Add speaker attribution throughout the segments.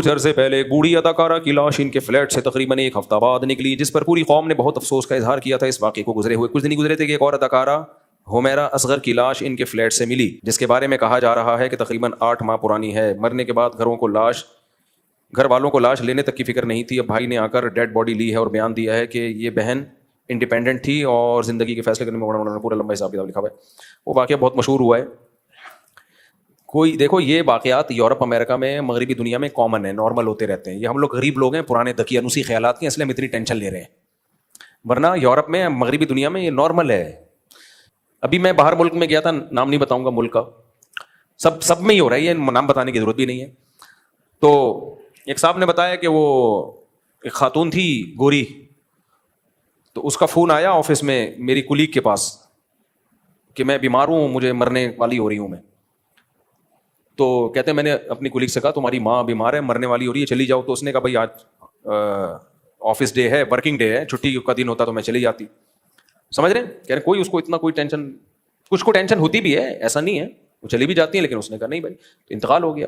Speaker 1: کچھ عرصے پہلے ایک بوڑھی اداکارہ کی لاش ان کے فلیٹ سے تقریباً ایک ہفتہ بعد نکلی، جس پر پوری قوم نے بہت افسوس کا اظہار کیا تھا۔ اس واقعے کو گزرے ہوئے کچھ دن گزرے تھے کہ ایک اور اداکارہ حمیرہ اصغر کی لاش ان کے فلیٹ سے ملی، جس کے بارے میں کہا جا رہا ہے کہ تقریباً 8 ماہ پرانی ہے۔ مرنے کے بعد گھر والوں کو لاش لینے تک کی فکر نہیں تھی۔ اب بھائی نے آ کر ڈیڈ باڈی لی ہے اور بیان دیا ہے کہ یہ بہن انڈیپینڈنٹ تھی اور زندگی کے فیصلے کرنے میں پورا لمبا حساب کتاب لکھا ہوا ہے۔ وہ واقعہ بہت مشہور ہوا ہے۔ دیکھو یہ واقعات یورپ امریکہ میں مغربی دنیا میں کامن ہے، نارمل ہوتے رہتے ہیں۔ یہ ہم لوگ غریب لوگ ہیں، پرانے دقیانوسی خیالات کے، اس لیے ہم اتنی ٹینشن لے رہے ہیں، ورنہ یورپ میں مغربی دنیا میں یہ نارمل ہے۔ ابھی میں باہر ملک میں گیا تھا، نام نہیں بتاؤں گا ملک کا، سب میں ہی ہو رہا ہے، یہ نام بتانے کی ضرورت بھی نہیں ہے۔ تو ایک صاحب نے بتایا کہ وہ ایک خاتون تھی گوری، تو اس کا فون آیا آفس میں میری کولیگ کے پاس کہ میں بیمار ہوں، مجھے مرنے والی ہو رہی ہوں میں۔ تو کہتے ہیں میں نے اپنی کولیگ سے کہا تمہاری ماں بیمار ہے، مرنے والی ہو رہی ہے، چلی جاؤ۔ تو اس نے کہا بھائی آج آفس ڈے ہے، ورکنگ ڈے ہے، چھٹی کا دن ہوتا تو میں چلی جاتی۔ سمجھ رہے ہیں؟ کہہ رہے کوئی اس کو اتنا کوئی ٹینشن، کچھ کو ٹینشن ہوتی بھی ہے، ایسا نہیں ہے، وہ چلی بھی جاتی ہیں، لیکن اس نے کہا نہیں بھائی تو انتقال ہو گیا۔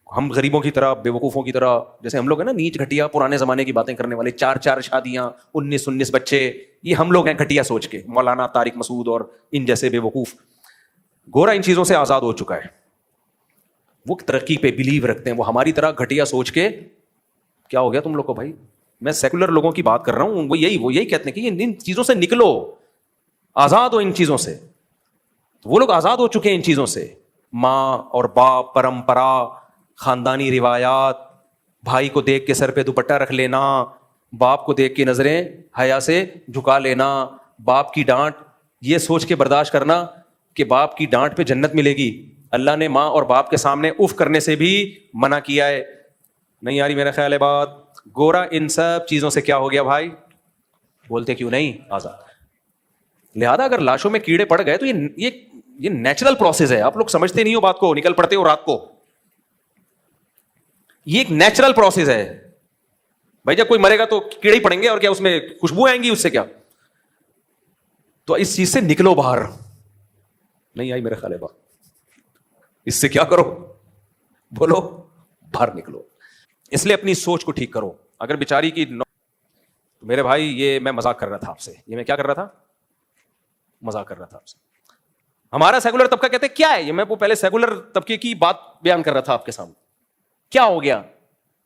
Speaker 1: ہم غریبوں کی طرح، بے وقوفوں کی طرح، جیسے ہم لوگ ہیں نا نیچ گھٹیا پرانے زمانے کی باتیں کرنے والے، 4 شادیاں، 19 بچے، یہ ہم لوگ ہیں گھٹیا سوچ کے، مولانا طارق مسعود اور ان جیسے بے وقوف۔ گورا ان چیزوں سے آزاد ہو چکا ہے، وہ ترقی پہ بلیو رکھتے ہیں، وہ ہماری طرح گھٹیا سوچ کے کیا ہو گیا تم لوگ کو بھائی؟ میں سیکولر لوگوں کی بات کر رہا ہوں، وہ یہی کہتے ہیں کہ ان چیزوں سے نکلو، آزاد ہو ان چیزوں سے۔ تو وہ لوگ آزاد ہو چکے ہیں ان چیزوں سے، ماں اور باپ، پرمپرا، خاندانی روایات، بھائی کو دیکھ کے سر پہ دوپٹہ رکھ لینا، باپ کو دیکھ کے نظریں حیا سے جھکا لینا، باپ کی ڈانٹ یہ سوچ کے برداشت کرنا کہ باپ کی ڈانٹ پہ جنت ملے گی۔ اللہ نے ماں اور باپ کے سامنے اف کرنے سے بھی منع کیا ہے۔ نہیں آ رہی میرا خیال ہے بات؟ گورا ان سب چیزوں سے کیا ہو گیا بھائی؟ بولتے کیوں نہیں؟ آزاد۔ لہذا اگر لاشوں میں کیڑے پڑ گئے تو یہ نیچرل پروسیس ہے، آپ لوگ سمجھتے نہیں ہو بات کو، نکل پڑتے ہو رات کو۔ یہ ایک نیچرل پروسیس ہے بھائی، جب کوئی مرے گا تو کیڑے ہی پڑیں گے، اور کیا اس میں خوشبو آئیں گی اس سے کیا؟ تو اس چیز سے نکلو باہر۔ نہیں آئی میرے خیال ہے بات؟ اس سے کیا کرو؟ بولو، باہر نکلو۔ اس لیے اپنی سوچ کو ٹھیک کرو۔ اگر بیچاری کی تو میرے بھائی یہ میں مذاق کر رہا تھا آپ سے، یہ میں کیا کر رہا تھا؟ مذاق کر رہا تھا آپ سے۔ ہمارا سیکولر طبقہ کہتے ہیں کیا ہے یہ؟ میں وہ پہلے سیکولر طبقے کی بات بیان کر رہا تھا آپ کے سامنے۔ کیا ہو گیا؟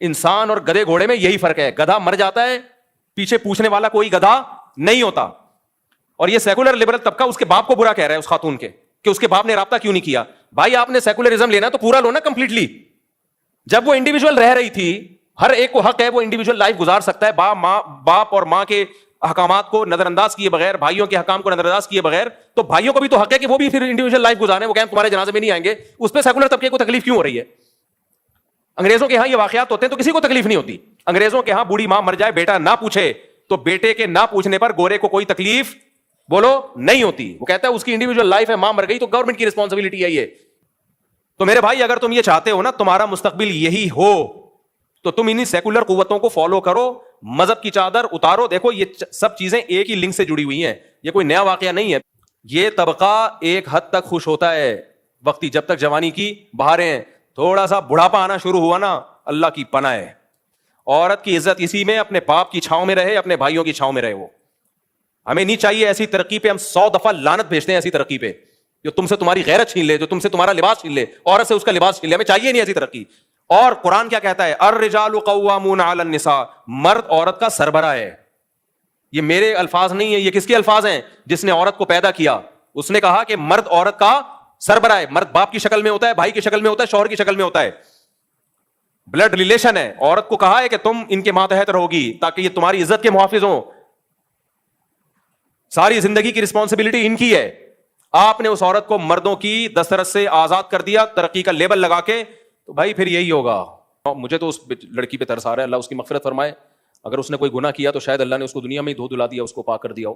Speaker 1: انسان اور گدھے گھوڑے میں یہی فرق ہے، گدھا مر جاتا ہے، پیچھے پوچھنے والا کوئی گدھا نہیں ہوتا۔ اور یہ سیکولر لبرل طبقہ اس کے باپ کو برا کہہ رہا ہے، اس خاتون کے، کہ اس کے باپ نے رابطہ کیوں نہیں کیا۔ بھائی آپ نے سیکولرزم لینا تو پورا لو نا کمپلیٹلی۔ جب وہ انڈیویجول رہ رہی تھی، ہر ایک کو حق ہے وہ انڈیویجول لائف گزار سکتا ہے، باپ اور ماں کے احکامات کو نظر انداز کیے بغیر، بھائیوں کے احکام کو نظر انداز کیے بغیر، تو بھائیوں کو بھی تو حق ہے کہ وہ بھی پھر انڈیویجول لائف گزاریں۔ وہ کہیں تمہارے جنازے میں نہیں آئیں گے، اس پہ سیکولر طبقے کو تکلیف کیوں ہو رہی ہے؟ انگریزوں کے ہاں یہ واقعات ہوتے ہیں تو کسی کو تکلیف نہیں ہوتی۔ انگریزوں کے ہاں بوڑھی ماں مر جائے، بیٹا نہ پوچھے، تو بیٹے کے نہ پوچھنے پر گورے کو کوئی تکلیف بولو نہیں ہوتی۔ وہ کہتا ہے اس کی انڈیویجول لائف ہے، ماں مر گئی تو گورنمنٹ کی رسپانسبلٹی ہے یہ۔ تو میرے بھائی اگر تم یہ چاہتے ہو نا تمہارا مستقبل یہی ہو، تو تم انہی سیکولر قوتوں کو فالو کرو، مذہب کی چادر اتارو۔ دیکھو یہ سب چیزیں ایک ہی لنک سے جڑی ہوئی ہیں، یہ کوئی نیا واقعہ نہیں ہے۔ یہ طبقہ ایک حد تک خوش ہوتا ہے وقتی، جب تک جوانی کی بہاریں ہیں، تھوڑا سا بڑھاپا آنا شروع ہوا نا، اللہ کی پناہ ہے۔ عورت کی عزت اسی میں اپنے باپ کی چھاؤں میں رہے، اپنے بھائیوں کی چھاؤں میں رہے۔ وہ ہمیں نہیں چاہیے ایسی ترقی پہ، ہم 100 دفعہ لعنت بھیجتے ہیں ایسی ترقی پہ جو تم سے تمہاری غیرت چھین لے، جو تم سے تمہارا لباس چھین لے، عورت سے اس کا لباس چھین لے۔ ہمیں چاہیے نہیں ایسی ترقی۔ اور قرآن کیا کہتا ہے؟ الرجال قوامون علی النساء، مرد عورت کا سربراہ ہے۔ یہ میرے الفاظ نہیں ہیں، یہ کس کے الفاظ ہیں؟ جس نے عورت کو پیدا کیا، اس نے کہا کہ مرد عورت کا سربراہ ہے۔ مرد باپ کی شکل میں ہوتا ہے، بھائی کی شکل میں ہوتا ہے، شوہر کی شکل میں ہوتا ہے، بلڈ ریلیشن ہے۔ عورت کو کہا ہے کہ تم ان کے ماتحت رہوگی تاکہ یہ تمہاری عزت کے محافظ ہوں، ساری زندگی کی رسپانسبلٹی ان کی ہے۔ آپ نے اس عورت کو مردوں کی دسترس سے آزاد کر دیا ترقی کا لیبل لگا کے، تو بھائی پھر یہی ہوگا۔ مجھے تو اس لڑکی پہ ترس آ رہا ہے، اللہ اس کی مغفرت فرمائے۔ اگر اس نے کوئی گناہ کیا تو شاید اللہ نے اس کو دنیا میں ہی دھو دھلا دیا، اس کو پاک کر دیا ہو۔